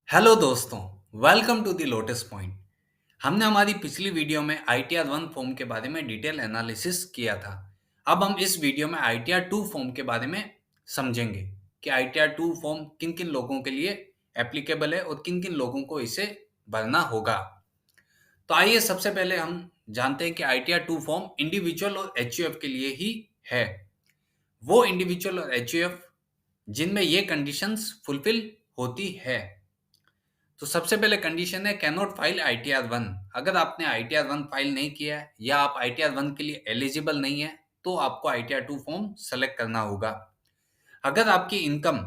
Hello दोस्तों, welcome to the lotus point. हमने हमारी पिछली वीडियो में ITR 1 फॉर्म के बारे में डिटेल एनालिसिस किया था। अब हम इस वीडियो में ITR 2 फॉर्म के बारे में समझेंगे कि ITR 2 फॉर्म किन किन लोगों के लिए एप्लीकेबल है और किन किन लोगों को इसे भरना होगा। तो आइए सबसे पहले हम जानते हैं कि ITR 2 फॉर्म इंडिविजुअल और HUF के लिए ही है। वो इंडिविजुअल और HUF जिनमें ये कंडीशंस फुलफिल होती है। तो सबसे पहले कंडीशन है कैन नॉट फाइल ITR 1। अगर आपने ITR 1 फाइल नहीं किया है या आप ITR 1 के लिए एलिजिबल नहीं है तो आपको ITR 2 फॉर्म सेलेक्ट करना होगा। अगर आपकी income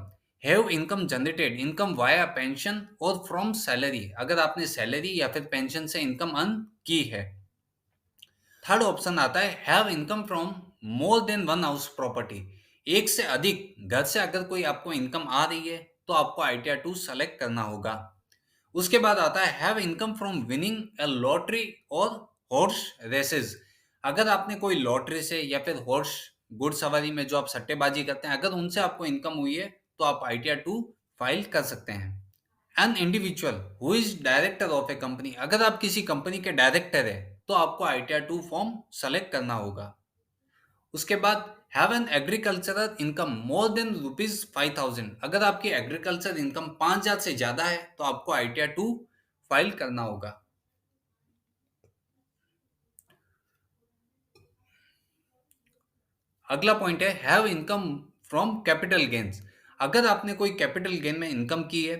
have income generated income via pension और फ्रॉम सैलरी, अगर आपने सैलरी या फिर पेंशन से इनकम अर्न की है। थर्ड ऑप्शन आता है have income from more than one house property. एक से अधिक घर से अगर कोई आपको इनकम आ रही है तो आपको ITR 2 सेलेक्ट करना होगा। उसके बाद आता है have income from winning a lottery और हॉर्स रेसेस। अगर आपने कोई लॉटरी से या फिर हॉर्स घुड़सवारी में जो आप सट्टेबाजी करते हैं, अगर उनसे आपको इनकम हुई है तो आप ITR 2 फाइल कर सकते हैं। An individual who is director of A company, अगर आप किसी कंपनी के डायरेक्टर है तो आपको ITR 2 फॉर्म सेलेक्ट करना होगा। उसके बाद have an agricultural income more than ₹5000। अगर आपकी एग्रीकल्चर इनकम 5000 से ज्यादा है तो आपको ITR 2 फाइल करना होगा। अगला पॉइंट है have income from capital gains. अगर आपने कोई कैपिटल गेन में इनकम की है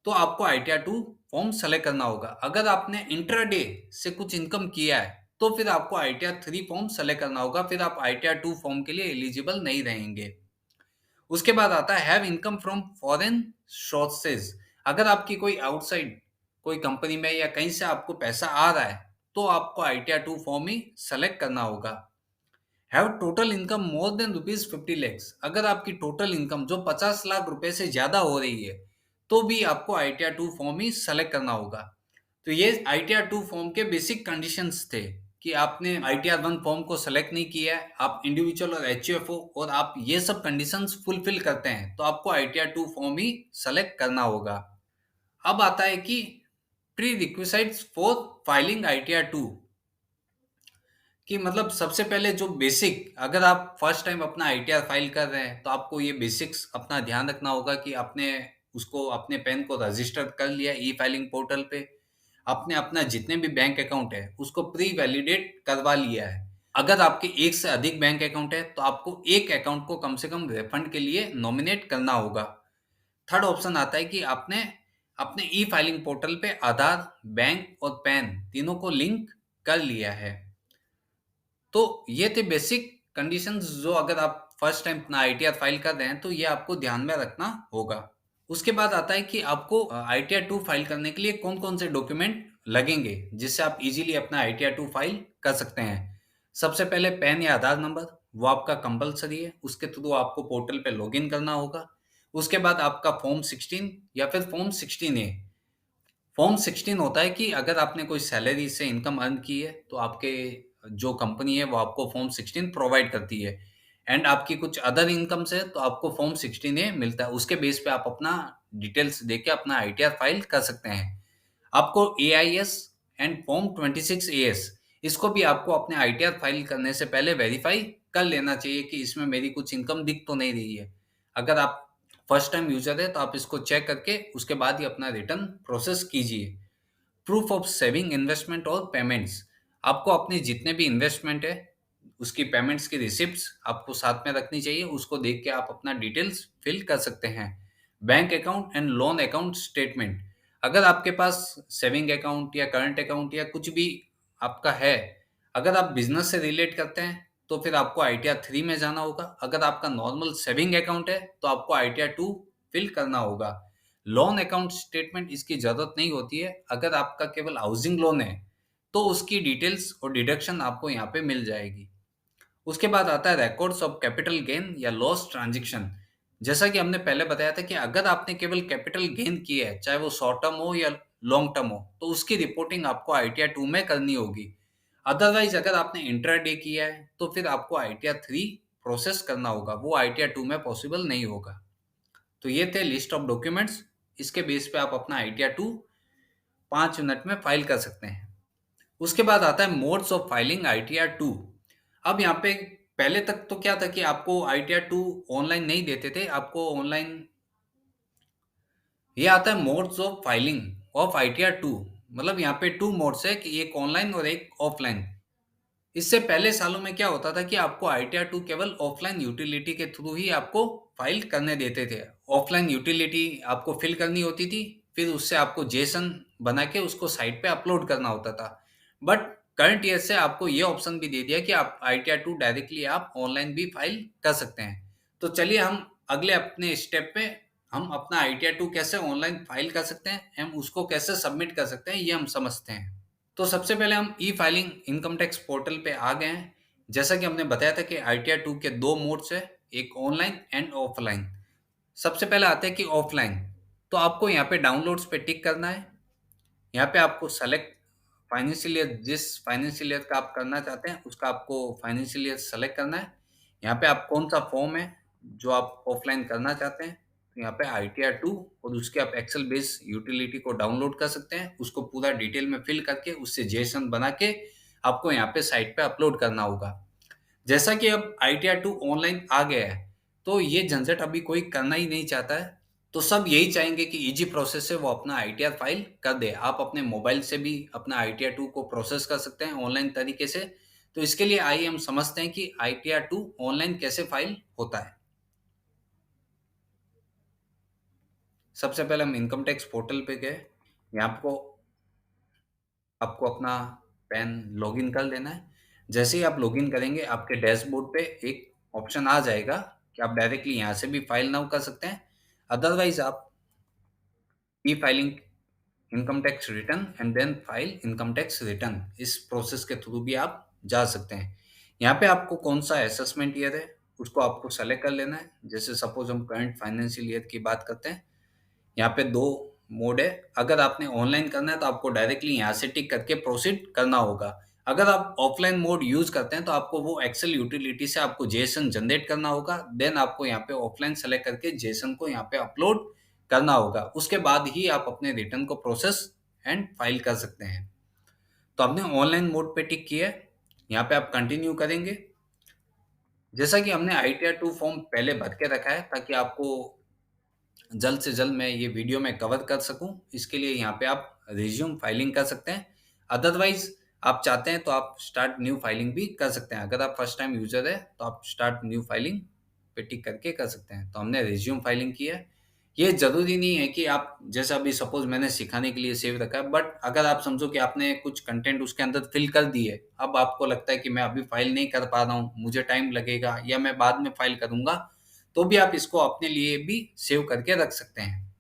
तो आपको ITR 2 फॉर्म सेलेक्ट करना होगा। अगर आपने इंट्राडे से कुछ इनकम किया है तो फिर आपको ITR 3 फॉर्म सेलेक्ट करना होगा, फिर आप ITR 2 फॉर्म के लिए एलिजिबल नहीं रहेंगे। उसके बाद आता है have income from foreign sources. अगर आपकी कोई आउटसाइड कोई कंपनी में या कहीं से आपको पैसा आ रहा है तो आपको ITR 2 फॉर्म ही सेलेक्ट करना होगा। Have total income more than ₹50 lakhs। अगर आपकी टोटल इनकम जो 50 लाख रुपए से ज्यादा हो रही है तो भी आपको ITR 2 फॉर्म ही सेलेक्ट करना होगा। तो ये ITR 2 फॉर्म के बेसिक कंडीशंस थे कि आपने ITR 1 फॉर्म को सेलेक्ट नहीं किया है, आप इंडिविजुअल और HUF हो और आप ये सब कंडीशंस फुलफिल करते हैं तो आपको ITR 2 फॉर्म ही सेलेक्ट करना होगा। अब आता है कि pre requisites for filing ITR 2, कि मतलब सबसे पहले जो बेसिक, अगर आप फर्स्ट टाइम अपना ITR फाइल कर रहे हैं तो आपको ये बेसिक्स अपना ध्यान रखना होगा कि आपने उसको अपने पैन को रजिस्टर कर लिया ई फाइलिंग पोर्टल पे, आपने अपना जितने भी बैंक अकाउंट है उसको प्री वैलिडेट करवा लिया है। अगर आपके एक से अधिक बैंक अकाउंट है तो आपको एक अकाउंट को कम से कम रिफंड के लिए नॉमिनेट करना होगा। थर्ड ऑप्शन आता है कि आपने अपने ई फाइलिंग पोर्टल पे आधार, बैंक और पैन तीनों को लिंक कर लिया है। तो ये थे बेसिक कंडीशंस जो अगर आप फर्स्ट टाइम अपना ITR फाइल कर रहे हैं तो ये आपको ध्यान में रखना होगा। उसके बाद आता है कि आपको ITR 2 फाइल करने के लिए कौन-कौन से डॉक्यूमेंट लगेंगे जिससे आप इजीली अपना ITR 2 फाइल कर सकते हैं। सबसे पहले पैन या आधार नंबर, वो आपका कंपल्सरी है, उसके थ्रू आपको पोर्टल पे लॉगिन करना होगा। उसके बाद आपका फॉर्म 16 या फिर फॉर्म 16A। फॉर्म 16 होता है कि अगर आपने कोई सैलरी से इनकम अर्न की है तो आपके जो कंपनी है वो आपको फॉर्म 16 प्रोवाइड करती है, एंड आपकी कुछ अदर इनकम्स है तो आपको फॉर्म 16A मिलता है। उसके बेस पे आप अपना डिटेल्स देके अपना ITR फाइल कर सकते हैं। आपको AIS एंड फॉर्म 26AS, इसको भी आपको अपने ITR फाइल करने से पहले वेरीफाई कर लेना चाहिए कि इसमें मेरी कुछ इनकम दिख तो नहीं रही है। अगर आप फर्स्ट टाइम यूजर है तो आप इसको चेक करके उसके बाद ही अपना रिटर्न प्रोसेस कीजिए। प्रूफ ऑफ सेविंग, इन्वेस्टमेंट और पेमेंट्स, आपको अपने जितने भी इन्वेस्टमेंट है उसकी पेमेंट्स की रिसिप्ट्स आपको साथ में रखनी चाहिए, उसको देख के आप अपना डिटेल्स फिल कर सकते हैं। Bank account and loan account statement, अगर आपके पास सेविंग अकाउंट या करंट अकाउंट या कुछ भी आपका है, अगर आप बिजनेस से रिलेट करते हैं तो फिर आपको ITR 3 में जाना होगा। अगर आपका नॉर्मल सेविंग अकाउंट है तो आपको ITR 2 फिल करना होगा। लोन अकाउंट स्टेटमेंट इसकी जरूरत नहीं होती है, अगर आपका केवल हाउसिंग लोन है तो उसकी डिटेल्स और डिडक्शन आपको यहाँ पे मिल जाएगी। उसके बाद आता है रिकॉर्ड्स ऑफ कैपिटल गेन या लॉस ट्रांजैक्शन। जैसा कि हमने पहले बताया था कि अगर आपने केवल कैपिटल गेन किया है, चाहे वो शॉर्ट टर्म हो या लॉन्ग टर्म हो, तो उसकी रिपोर्टिंग आपको ITR 2 में करनी होगी। अदरवाइज अगर आपने इंट्राडे किया है तो फिर आपको ITR 3 प्रोसेस करना होगा, वो ITR 2 में पॉसिबल नहीं होगा। तो ये थे लिस्ट ऑफ डॉक्यूमेंट्स इसके बेस पे आप अपना ITR 2 5 मिनट में फाइल कर सकते हैं। उसके बाद आता है मोड्स ऑफ फाइलिंग ITR 2। अब यहाँ पे पहले तक तो क्या था कि आपको ITR 2 ऑनलाइन नहीं देते थे, आपको ऑनलाइन ये आता है modes of filing of ITR 2। मतलब यहाँ पे 2 मोड्स है कि एक ऑनलाइन और एक ऑफलाइन। इससे पहले सालों में क्या होता था कि आपको ITR 2 केवल ऑफलाइन यूटिलिटी के थ्रू ही आपको फाइल करने देते थे। ऑफलाइन यूटिलिटी आपको फिल करनी होती थी, फिर उससे आपको जेसन बना के उसको साइट पे अपलोड करना होता था। बट करंट ईयर से आपको ये ऑप्शन भी दे दिया कि आप ITR 2 डायरेक्टली आप ऑनलाइन भी फाइल कर सकते हैं। तो चलिए हम अगले अपने स्टेप पे हम अपना ITR 2 कैसे ऑनलाइन फाइल कर सकते हैं, हम उसको कैसे सबमिट कर सकते हैं, ये हम समझते हैं। तो सबसे पहले हम ई फाइलिंग इनकम टैक्स पोर्टल पे आ गए हैं। जैसा कि हमने बताया था कि ITR 2 के 2 मोड्स है, एक ऑनलाइन एंड ऑफलाइन। सबसे पहले आता है कि ऑफलाइन। तो आपको यहाँ पे डाउनलोड्स पे टिक करना है। यहाँ पे आपको सेलेक्ट फाइनेंशियल ईयर, जिस फाइनेंशियल ईयर का आप करना चाहते हैं उसका आपको फाइनेंशियल ईयर सेलेक्ट करना है। यहाँ पे आप कौन सा फॉर्म है जो आप ऑफलाइन करना चाहते हैं, तो यहाँ पे ITR 2 और उसके आप एक्सेल बेस यूटिलिटी को डाउनलोड कर सकते हैं। उसको पूरा डिटेल में फिल करके उससे जेसन बना के आपको यहाँ पे साइट पे अपलोड करना होगा। जैसा कि अब ITR 2 ऑनलाइन आ गया है, तो ये झंझट अभी कोई करना ही नहीं चाहता है। तो सब यही चाहेंगे कि ईज़ी प्रोसेस से वो अपना ITR फाइल कर दे। आप अपने मोबाइल से भी अपना ITR 2 को प्रोसेस कर सकते हैं ऑनलाइन तरीके से। तो इसके लिए आइए हम समझते हैं कि ITR 2 ऑनलाइन कैसे फाइल होता है। सबसे पहले हम इनकम टैक्स पोर्टल पे गए। यहाँ आपको आपको अपना पैन लॉगिन कर लेना है। जैसे ही आप लॉगिन करेंगे, आपके डैशबोर्ड पे एक ऑप्शन आ जाएगा कि आप डायरेक्टली यहाँ से भी फाइल नाउ कर सकते हैं। अदरवाइज आप e filing income tax return and then file income tax return, इस प्रोसेस के थ्रू भी आप जा सकते हैं। यहाँ पे आपको कौन सा असेसमेंट ईयर है उसको आपको सेलेक्ट कर लेना है। जैसे सपोज हम करंट फाइनेंशियल ईयर की बात करते हैं। यहाँ पे 2 मोड है। अगर आपने ऑनलाइन करना है तो आपको डायरेक्टली यहाँ से टिक करके प्रोसीड करना होगा। अगर आप ऑफलाइन मोड यूज़ करते हैं तो आपको वो एक्सेल यूटिलिटी से आपको जेसन जनरेट करना होगा। देन आपको यहाँ पे ऑफलाइन सेलेक्ट करके जेसन को यहाँ पे अपलोड करना होगा। उसके बाद ही आप अपने रिटर्न को प्रोसेस एंड फाइल कर सकते हैं। तो आपने ऑनलाइन मोड पे टिक किया है, यहाँ पे आप कंटिन्यू करेंगे। जैसा कि हमने ITR 2 फॉर्म पहले भर के रखा है ताकि आपको जल्द से जल्द मैं ये वीडियो में कवर कर सकूं, इसके लिए यहाँ पे आप रिज्यूम फाइलिंग कर सकते हैं। अदरवाइज आप चाहते हैं तो आप स्टार्ट न्यू फाइलिंग भी कर सकते हैं। अगर आप फर्स्ट टाइम यूजर है तो आप स्टार्ट न्यू फाइलिंग पे टिक करके कर सकते हैं। तो हमने रिज्यूम फाइलिंग की है। ये जरूरी नहीं है कि आप, जैसा अभी सपोज मैंने सिखाने के लिए सेव रखा है, बट अगर आप समझो कि आपने कुछ कंटेंट उसके अंदर फिल कर दिए, अब आपको लगता है कि मैं अभी फाइल नहीं कर पा रहा हूँ, मुझे टाइम लगेगा या मैं बाद में फाइल करूंगा, तो भी आप इसको अपने लिए भी सेव करके रख सकते हैं।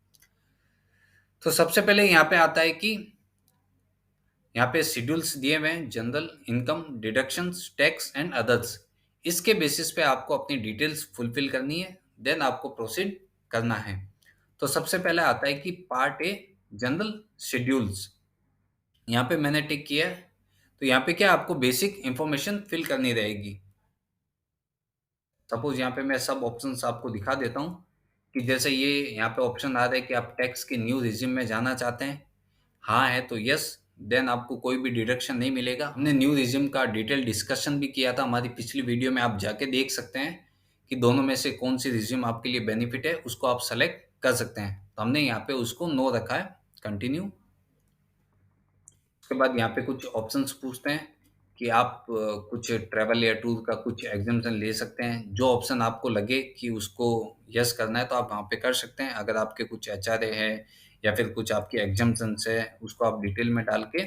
तो सबसे पहले यहाँ पे आता है कि यहाँ पे शेड्यूल्स दिए हुए हैं, general, income, deductions, tax and others. इसके बेसिस पे आपको अपनी डिटेल्स फुलफिल करनी है, देन आपको प्रोसीड करना है। तो सबसे पहले आता है कि पार्ट ए, जनरल शेड्यूल्स। यहाँ पे मैंने टिक किया है। तो यहाँ पे क्या आपको बेसिक इंफॉर्मेशन फिल करनी रहेगी। सपोज यहाँ पे मैं सब ऑप्शंस आपको दिखा देता हूँ कि जैसे ये यहाँ पे ऑप्शन आ रहा है कि आप टैक्स के न्यू रिजिम में जाना चाहते हैं। हाँ है तो यस, देन आपको कोई भी डिडक्शन नहीं मिलेगा। हमने न्यू रिजिम का डिटेल डिस्कशन भी किया था हमारी पिछली वीडियो में, आप जाके देख सकते हैं कि दोनों में से कौन सी रिजिम आपके लिए बेनिफिट है, उसको आप सेलेक्ट कर सकते हैं। तो हमने यहाँ पे उसको नो रखा है, कंटिन्यू। उसके बाद यहाँ पे कुछ ऑप्शंस पूछते हैं कि आप कुछ ट्रैवल या टूर का कुछ एग्जाम्पशन ले सकते हैं। जो ऑप्शन आपको लगे कि उसको यस करना है तो आप वहाँ पे कर सकते हैं। अगर आपके कुछ HRA है या फिर कुछ आपके एग्जाम्पशंस है, उसको आप डिटेल में डाल के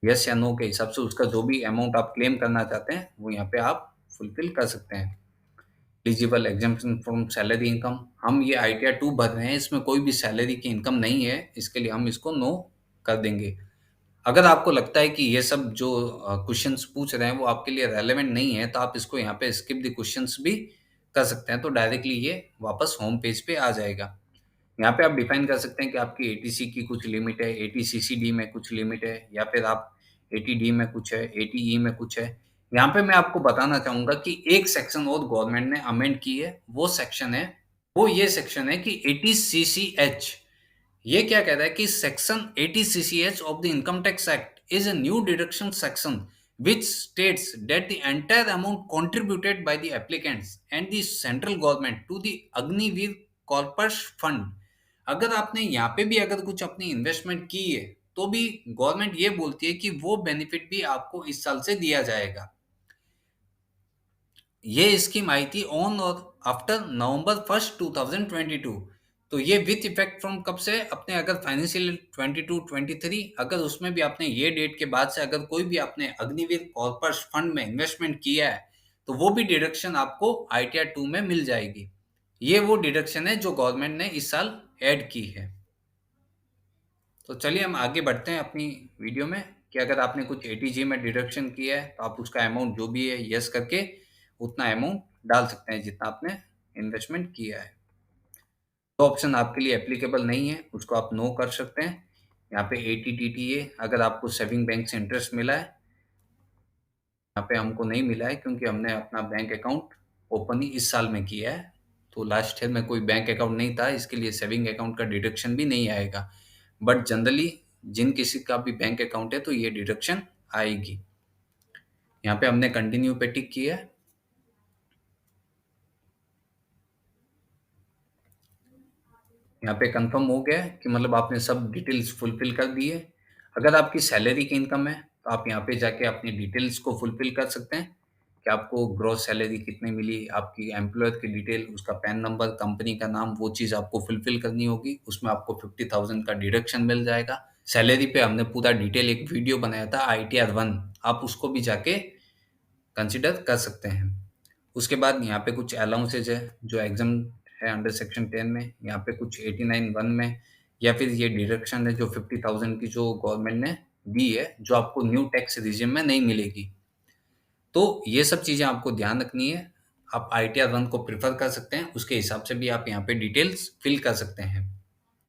यस या नो के हिसाब से उसका जो भी अमाउंट आप क्लेम करना चाहते हैं वो यहाँ पे आप फुलफिल कर सकते हैं। Eligible exemption from salary income, हम ये ITR 2 भर रहे हैं, इसमें कोई भी सैलरी की इनकम नहीं है, इसके लिए हम इसको नो कर देंगे। अगर आपको लगता है कि ये सब जो क्वेश्चंस पूछ रहे हैं वो आपके लिए रेलेवेंट नहीं है, तो आप इसको यहाँ पे स्किप द क्वेश्चंस भी कर सकते हैं। तो डायरेक्टली ये वापस होम पेज पे आ जाएगा। यहाँ पे आप डिफाइन कर सकते हैं कि आपकी ATC की कुछ लिमिट है, ATCCD में कुछ लिमिट है, या फिर आप ATD में कुछ है, ATE में कुछ है। यहाँ पे मैं आपको बताना चाहूंगा कि एक सेक्शन और गवर्नमेंट ने अमेंड की है, वो सेक्शन है, वो ये सेक्शन है कि ATCCH। ये क्या कहता है कि section 80 CCH of the income tax act is a new deduction section which states that the entire amount contributed by the applicants and the central government to the Agniveer corpus fund, अगर आपने यहाँ पे भी अगर कुछ अपनी इन्वेस्टमेंट की है तो भी गवर्नमेंट ये बोलती है कि वो बेनिफिट भी आपको इस साल से दिया जाएगा। ये स्कीम आई थी ऑन और आफ्टर नवंबर 1 2022। तो ये विथ इफेक्ट फ्रॉम कब से, अपने अगर फाइनेंशियल 22-23 अगर उसमें भी आपने ये डेट के बाद से अगर कोई भी आपने अग्निवीर कॉर्पस फंड में इन्वेस्टमेंट किया है तो वो भी डिडक्शन आपको आईटीआर 2 में मिल जाएगी। ये वो डिडक्शन है जो गवर्नमेंट ने इस साल ऐड की है। तो चलिए हम आगे बढ़ते हैं अपनी वीडियो में कि अगर आपने कुछ एटीजी में डिडक्शन किया है तो आप उसका अमाउंट जो भी है यस करके उतना अमाउंट डाल सकते हैं जितना आपने इन्वेस्टमेंट किया है। तो ऑप्शन आपके लिए एप्लीकेबल नहीं है, उसको आप नो कर सकते हैं। यहाँ पे एटीटीटीए अगर आपको सेविंग बैंक से इंटरेस्ट मिला है, यहाँ पे हमको नहीं मिला है क्योंकि हमने अपना बैंक अकाउंट ओपन ही इस साल में किया है। तो लास्ट ईयर में कोई बैंक अकाउंट नहीं था, इसके लिए सेविंग अकाउंट का डिडक्शन भी नहीं आएगा। बट जनरली जिन किसी का भी बैंक अकाउंट है तो ये डिडक्शन आएगी। यहाँ पे हमने कंटिन्यू पे टिक किया है। यहाँ पे कंफर्म हो गया है कि मतलब आपने सब डिटेल्स फुलफिल कर दी है। अगर आपकी सैलरी की इनकम है तो आप यहाँ पे जाके अपनी डिटेल्स को फुलफिल कर सकते हैं कि आपको ग्रॉस सैलरी कितनी मिली, आपकी एम्प्लॉयर की डिटेल, उसका पैन नंबर, कंपनी का नाम, वो चीज़ आपको फुलफिल करनी होगी। उसमें आपको 50,000 का डिडक्शन मिल जाएगा। सैलरी पे हमने पूरा डिटेल एक वीडियो बनाया था ITR 1, आप उसको भी जाके कंसिडर कर सकते हैं। उसके बाद यहाँ पे कुछ अलाउंसेज है जो एग्जाम है अंडर सेक्शन 10 में, यहाँ पे कुछ 89(1) में, या फिर ये डिडक्शन है जो 50,000 की जो गवर्नमेंट ने दी है जो आपको न्यू टैक्स रिजिम में नहीं मिलेगी। तो ये सब चीज़ें आपको ध्यान रखनी है। आप ITR 1 को प्रेफर कर सकते हैं, उसके हिसाब से भी आप यहाँ पे डिटेल्स फिल कर सकते हैं।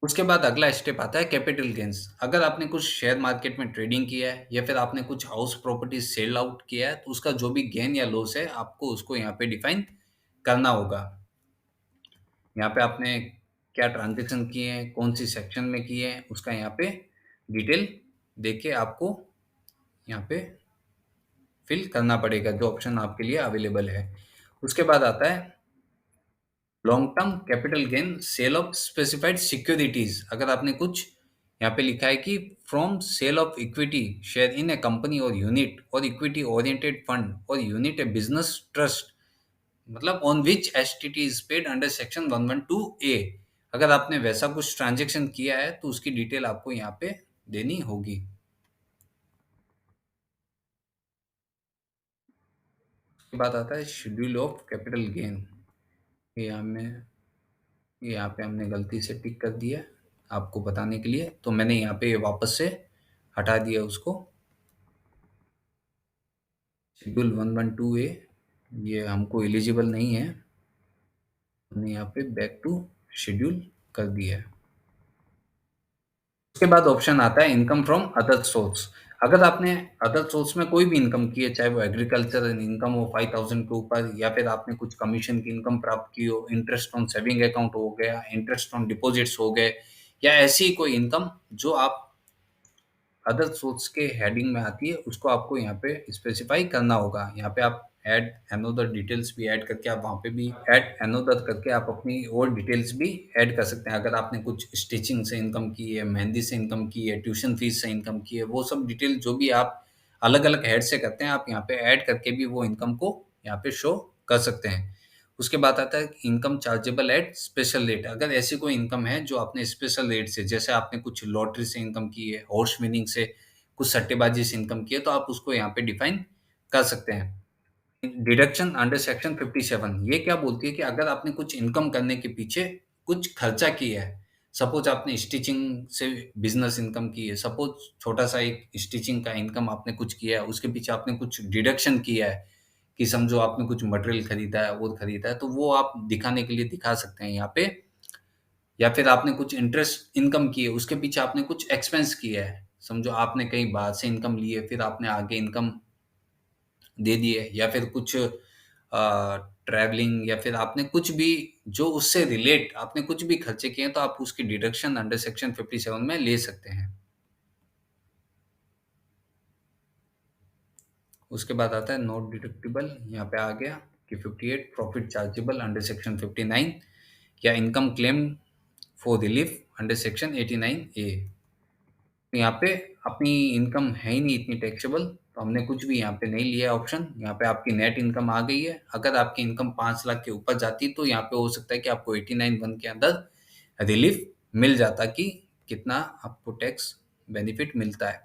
उसके बाद अगला स्टेप आता है कैपिटल गेन्स। अगर आपने कुछ शेयर मार्केट में ट्रेडिंग किया है या फिर आपने कुछ हाउस प्रॉपर्टी सेल आउट किया है तो उसका जो भी गेन या लॉस है आपको उसको यहाँ पे डिफाइन करना होगा। यहाँ पे आपने क्या ट्रांजेक्शन किए हैं, कौन सी सेक्शन में किए हैं, उसका यहाँ पे डिटेल देके आपको यहाँ पे फिल करना पड़ेगा जो ऑप्शन आपके लिए अवेलेबल है। उसके बाद आता है long term capital gain sale of specified securities. अगर आपने कुछ यहाँ पे लिखा है कि from sale of equity share in a company और यूनिट और इक्विटी ओरिएंटेड फंड और यूनिट ए बिजनेस ट्रस्ट, मतलब on which STT is paid under section 112A। अगर आपने वैसा कुछ ट्रांजेक्शन किया है तो उसकी डिटेल आपको यहाँ पे देनी होगी। उसके बाद आता है शेड्यूल ऑफ कैपिटल गेन। ये हमें यहाँ पे हमने गलती से टिक कर दिया आपको बताने के लिए, तो मैंने यहाँ पे वापस से हटा दिया उसको। शेड्यूल 112A ये हमको एलिजिबल नहीं है, हमने यहाँ पे बैक टू शेड्यूल कर दिया है। उसके बाद ऑप्शन आता है इनकम फ्रॉम अदर सोर्स। अगर आपने अदर सोर्स में कोई भी इनकम की है, चाहे वो एग्रीकल्चर इनकम हो 5,000 के ऊपर, या फिर आपने कुछ कमीशन की इनकम प्राप्त की हो, इंटरेस्ट ऑन सेविंग अकाउंट हो गया, इंटरेस्ट ऑन डिपॉजिट्स हो गए, या ऐसी कोई इनकम जो आप अदर सोर्स के हेडिंग में आती है, उसको आपको यहाँ पे स्पेसिफाई करना होगा। यहाँ पे आप ऐड अनदर डिटेल्स भी ऐड करके आप वहाँ पे भी ऐड अनदर करके आप अपनी और डिटेल्स भी ऐड कर सकते हैं। अगर आपने कुछ स्टिचिंग से इनकम की है, मेहंदी से इनकम की है, ट्यूशन फीस से इनकम की है, वो सब डिटेल जो भी आप अलग अलग हेड से करते हैं आप यहाँ पे ऐड करके भी वो इनकम को यहाँ पे शो कर सकते हैं। उसके बाद आता है income chargeable at special rate. अगर ऐसी कोई इनकम है जो आपने स्पेशल रेट से, जैसे आपने कुछ लॉटरी से इनकम की है, हॉर्स विनिंग से, कुछ सट्टेबाजी से इनकम की है, तो आप उसको यहाँ पे डिफाइन कर सकते हैं। डिडक्शन अंडर सेक्शन 57 ये क्या बोलती है कि अगर आपने कुछ इनकम करने के पीछे कुछ खर्चा किया है, सपोज आपने स्टिचिंग से बिजनेस इनकम की है, सपोज छोटा सा एक स्टिचिंग का इनकम आपने कुछ किया है, उसके पीछे आपने कुछ डिडक्शन किया है कि समझो आपने कुछ मटेरियल खरीदा है, वो खरीदा है, तो वो आप दिखाने के लिए दिखा सकते हैं यहाँ पे। या फिर आपने कुछ इंटरेस्ट इनकम की है, उसके पीछे आपने कुछ एक्सपेंस किया है, समझो आपने कहीं बाहर से इनकम ली है, फिर आपने आगे इनकम दे दी है, या फिर कुछ ट्रैवलिंग या फिर आपने कुछ भी जो उससे रिलेट आपने कुछ भी खर्चे किए हैं, तो आप उसकी डिडक्शन अंडर सेक्शन 57 में ले सकते हैं। उसके बाद आता है नॉट डिडक्टिबल, यहाँ पे आ गया कि 58 प्रॉफिट चार्जेबल अंडर सेक्शन 59 या income claim for relief under section 89 ए। तो यहाँ पे अपनी इनकम है ही नहीं इतनी टैक्सेबल, तो हमने कुछ भी यहाँ पे नहीं लिया ऑप्शन। यहाँ पे आपकी नेट इनकम आ गई है। अगर आपकी इनकम 5 लाख के ऊपर जाती तो यहाँ पे हो सकता है कि आपको 89(1) के अंदर रिलीफ मिल जाता कि कितना आपको टैक्स बेनिफिट मिलता है।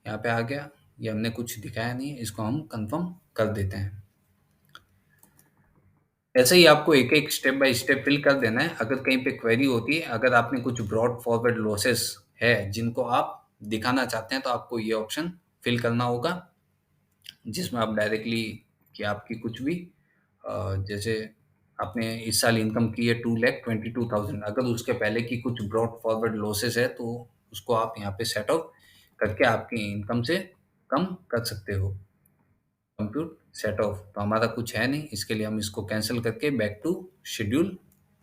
यहाँ पे आ गया, ये हमने कुछ दिखाया नहीं है, इसको हम कंफर्म कर देते हैं। ऐसे ही आपको एक एक स्टेप बाय स्टेप फिल कर देना है। अगर कहीं पे क्वेरी होती है, अगर आपने कुछ ब्रॉड फॉरवर्ड लॉसेस है जिनको आप दिखाना चाहते हैं, तो आपको ये ऑप्शन फिल करना होगा, जिसमें आप डायरेक्टली कि आपकी कुछ भी जैसे आपने इस साल इनकम की है 2,22,000, अगर उसके पहले की कुछ ब्रॉड फॉरवर्ड लॉसेस है तो उसको आप यहाँ पे सेट ऑफ करके आपकी इनकम से कम कर सकते हो। कंप्यूट सेट ऑफ तो हमारा कुछ है नहीं, इसके लिए हम इसको कैंसिल करके बैक टू शेड्यूल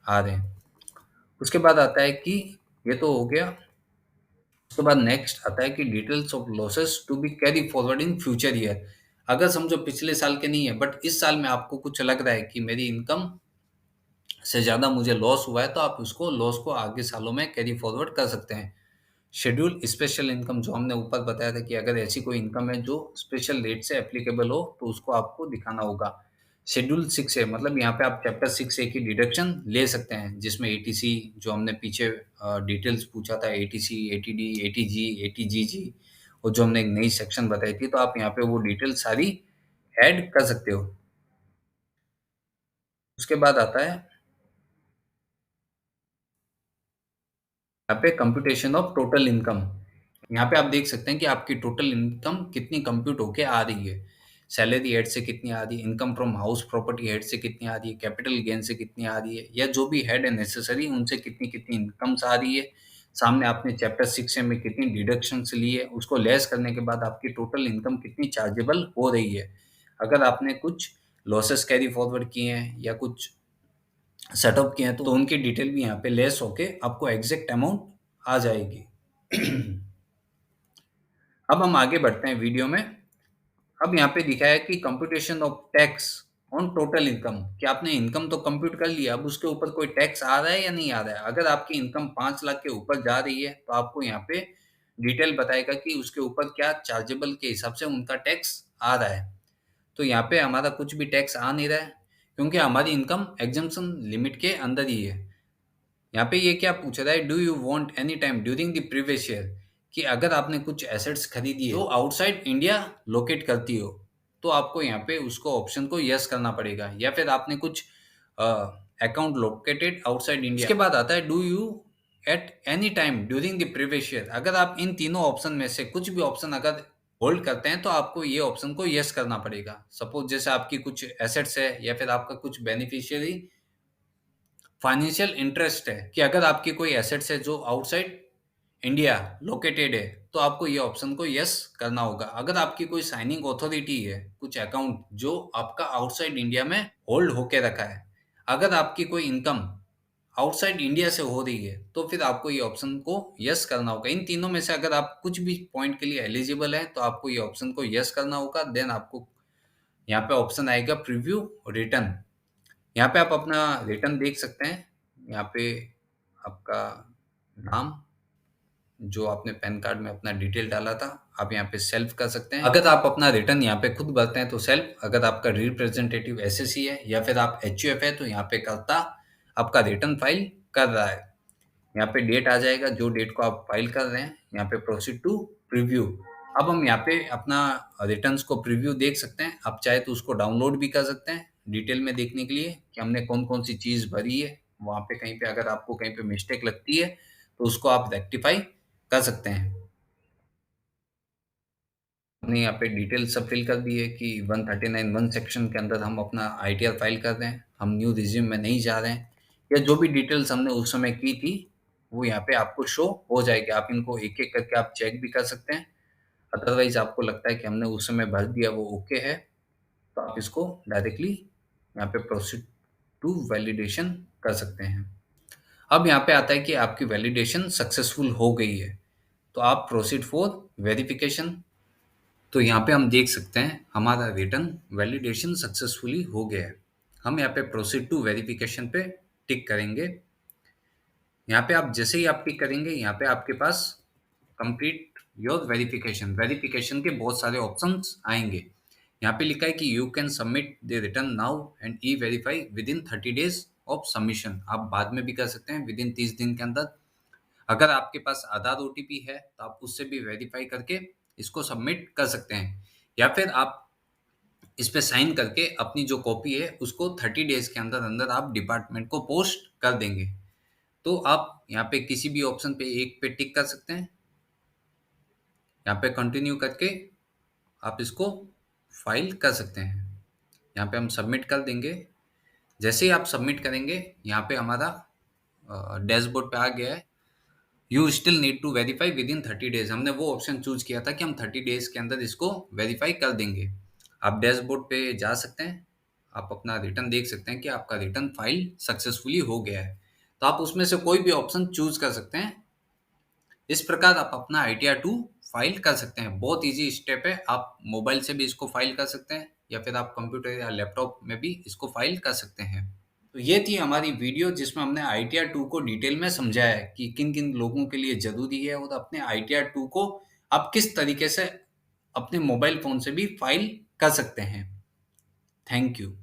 आ रहे हैं। उसके बाद आता है कि ये तो हो गया। उसके बाद नेक्स्ट आता है कि details of losses to be carry forward in future year. अगर समझो पिछले साल के नहीं है, बट इस साल में आपको कुछ लग रहा है कि मेरी इनकम से ज़्यादा मुझे लॉस हुआ है, तो आप उसको लॉस को आगे सालों में कैरी फॉरवर्ड कर सकते हैं। शेड्यूल स्पेशल इनकम जो हमने ऊपर बताया था कि अगर ऐसी कोई इनकम है जो स्पेशल रेट से एप्लीकेबल हो, तो उसको आपको दिखाना होगा। शेड्यूल 6 ए मतलब यहाँ पे आप चैप्टर 6 ए की डिडक्शन ले सकते हैं, जिसमें एटीसी जो हमने पीछे डिटेल्स पूछा था, एटीसी, एटीडी, एटीजी, एटीजीजी, और जो हमने एक नई सेक्शन बताई थी, तो आप यहाँ पे वो डिटेल सारी ऐड कर सकते हो। उसके बाद आता है यहाँ पे कंप्यूटेशन ऑफ टोटल इनकम। यहाँ पे आप देख सकते हैं कि आपकी टोटल इनकम कितनी कंप्यूट होके आ रही है। सैलरी हेड से कितनी आ रही है, income from house property head से कितनी आ रही है, कैपिटल गेन से कितनी आ रही है, या जो भी हेड है नेसेसरी उनसे कितनी कितनी इनकम्स आ रही है। सामने आपने चैप्टर 6 में कितनी डिडक्शंस ली है, उसको लेस करने के बाद आपकी टोटल इनकम कितनी चार्जेबल हो रही है। अगर आपने कुछ लॉसेस कैरी फॉरवर्ड किए हैं या कुछ सेटअप किए हैं, तो उनकी डिटेल भी यहाँ पे लेस होके आपको एग्जैक्ट अमाउंट आ जाएगी। अब हम आगे बढ़ते हैं वीडियो में। अब यहाँ पे दिखाया है कि computation of tax on total income, कि आपने इनकम तो कंप्यूट कर लिया, अब उसके ऊपर कोई टैक्स आ रहा है या नहीं आ रहा है। अगर आपकी इनकम 5 लाख के ऊपर जा रही है, तो आपको यहाँ पे डिटेल बताएगा कि उसके ऊपर क्या चार्जेबल के हिसाब से उनका टैक्स आ रहा है। तो यहाँ पे हमारा कुछ भी टैक्स आ नहीं रहा है, क्योंकि हमारी इनकम एग्जम्पशन लिमिट के अंदर ही है। यहाँ पे ये क्या पूछ रहा है, do you want any time during the previous year, कि अगर आपने कुछ एसेट्स खरीदी है जो आउटसाइड इंडिया लोकेट करती हो, तो आपको यहाँ पे उसको ऑप्शन को यस करना पड़ेगा, या फिर आपने कुछ अकाउंट लोकेटेड आउटसाइड इंडिया। इसके बाद आता है do you at any time during the previous year. अगर आप इन तीनों ऑप्शन में से कुछ भी ऑप्शन अगर होल्ड करते हैं, तो आपको ये ऑप्शन को यस करना पड़ेगा। सपोज जैसे आपकी कुछ एसेट्स है या फिर आपका कुछ बेनिफिशियरी फाइनेंशियल इंटरेस्ट है, कि अगर आपकी कोई एसेट्स है जो आउटसाइड इंडिया लोकेटेड है, तो आपको ये ऑप्शन को यस करना होगा। अगर आपकी कोई साइनिंग अथॉरिटी है, कुछ अकाउंट जो आपका आउटसाइड इंडिया में होल्ड होके रखा है, अगर आपकी कोई इनकम आउटसाइड इंडिया से हो रही है, तो फिर आपको ये ऑप्शन को यस करना होगा। इन तीनों में से अगर आप कुछ भी पॉइंट के लिए एलिजिबल है, तो आपको ये ऑप्शन को यस करना होगा। देन आपको यहाँ पे ऑप्शन आएगा प्रीव्यू रिटर्न। यहाँ पे आप अपना रिटर्न देख सकते हैं। यहाँ पे आपका नाम, जो आपने पैन कार्ड में अपना डिटेल डाला था, आप यहाँ पे सेल्फ कर सकते हैं। अगर आप अपना रिटर्न यहाँ पे खुद भरते हैं तो सेल्फ, अगर आपका रिप्रेजेंटेटिव एसएससी है या फिर आप एचयूएफ है, तो यहाँ पे करता आपका रिटर्न फाइल कर रहा है। यहाँ पे डेट आ जाएगा, जो डेट को आप फाइल कर रहे हैं। यहाँ पे प्रोसीड टू प्रीव्यू। अब हम यहाँ पे अपना रिटर्न्स को प्रीव्यू देख सकते हैं। आप चाहे तो उसको डाउनलोड भी कर सकते हैं डिटेल में देखने के लिए कि हमने कौन कौन सी चीज़ भरी है। वहाँ पे कहीं पे अगर आपको कहीं पे मिस्टेक लगती है, तो उसको आप रेक्टिफाई कर सकते हैं। हमने यहाँ पे डिटेल सब फिल कर दी है कि 139(1) सेक्शन के अंदर हम अपना आईटीआर फाइल कर रहे हैं, हम न्यू रिज्यूम में नहीं जा रहे हैं, या जो भी डिटेल्स हमने उस समय की थी वो यहाँ पे आपको शो हो जाएगी। आप इनको एक एक करके आप चेक भी कर सकते हैं। अदरवाइज आपको लगता है कि हमने उस समय भर दिया वो ओके है, तो आप इसको डायरेक्टली यहाँ पे प्रोसीड टू वैलिडेशन कर सकते हैं। अब यहाँ पे आता है कि आपकी वैलिडेशन सक्सेसफुल हो गई है, तो आप प्रोसीड फॉर वेरिफिकेशन। तो यहाँ पे हम देख सकते हैं हमारा रिटर्न वैलिडेशन सक्सेसफुली हो गया है। हम यहाँ पे प्रोसीड टू वेरिफिकेशन पे टिक करेंगे। यहाँ पे आप जैसे ही आप टिक करेंगे, यहाँ पे आपके पास कंप्लीट योर वेरिफिकेशन, वेरिफिकेशन के बहुत सारे ऑप्शंस आएंगे। यहाँ पे लिखा है कि you can submit the return now and E verify within 30 days of submission. आप बाद में भी कर सकते हैं, विद इन 30 दिन के अंदर। अगर आपके पास आधार ओटीपी है तो आप उससे भी वेरीफाई करके इसको सबमिट कर सकते हैं, या फिर आप इस पे साइन करके अपनी जो कॉपी है उसको 30 डेज के अंदर अंदर आप डिपार्टमेंट को पोस्ट कर देंगे। तो आप यहाँ पे किसी भी ऑप्शन पे एक पे टिक कर सकते हैं। यहाँ पे कंटिन्यू करके आप इसको फाइल कर सकते हैं। यहाँ पे हम सबमिट कर देंगे। जैसे ही आप सबमिट करेंगे, यहाँ पे हमारा डैशबोर्ड पे आ गया है, you still need to verify within 30 days. हमने वो ऑप्शन चूज किया था कि हम 30 डेज के अंदर इसको वेरीफाई कर देंगे। आप डैशबोर्ड पे जा सकते हैं, आप अपना रिटर्न देख सकते हैं कि आपका रिटर्न फाइल सक्सेसफुली हो गया है। तो आप उसमें से कोई भी ऑप्शन चूज कर सकते हैं। इस प्रकार आप अपना आईटीआर 2 फाइल कर सकते हैं। बहुत इजी स्टेप है। आप मोबाइल से भी इसको फाइल कर सकते हैं, या फिर आप कंप्यूटर या लैपटॉप में भी इसको फाइल कर सकते हैं। तो ये थी हमारी वीडियो जिसमें हमने आईटीआर 2 को डिटेल में समझाया है कि किन किन लोगों के लिए ज़रूरी है, और अपने आईटीआर 2 को आप किस तरीके से अपने मोबाइल फ़ोन से भी फाइल कर सकते हैं। Thank you.